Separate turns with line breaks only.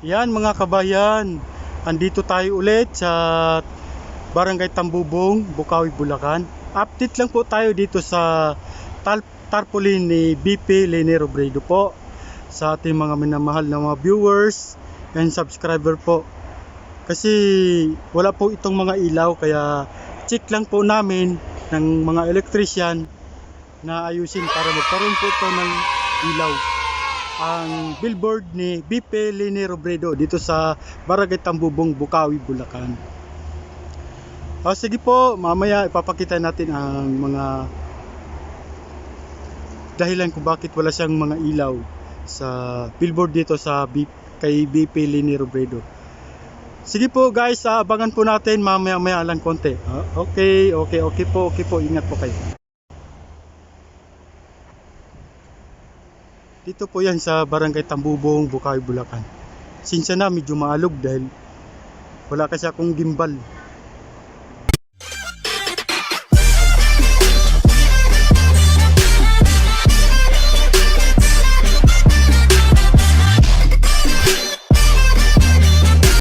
Yan mga kabayan, andito tayo ulit sa Barangay Tambobong, Bocaue, Bulacan. Update lang po tayo dito sa tarpaulin ni BP Robredo po, sa ating mga minamahal na mga viewers and subscriber po. Kasi wala po itong mga ilaw, kaya check lang po namin ng mga electrician na ayusin para magkaroon po ito ng ilaw ang billboard ni BP Robredo dito sa Barangay Tambobong, Bocaue, Bulacan. Sige po, mamaya ipapakita natin ang mga dahilan kung bakit wala siyang mga ilaw sa billboard dito sa kay BP Robredo. Sige po guys, abangan po natin mamaya lang konti. Okay po, ingat po kayo. Dito po yan sa Barangay Tambobong, Bocaue, Bulacan. Sinsa na medyo maalog dahil wala kasi akong gimbal.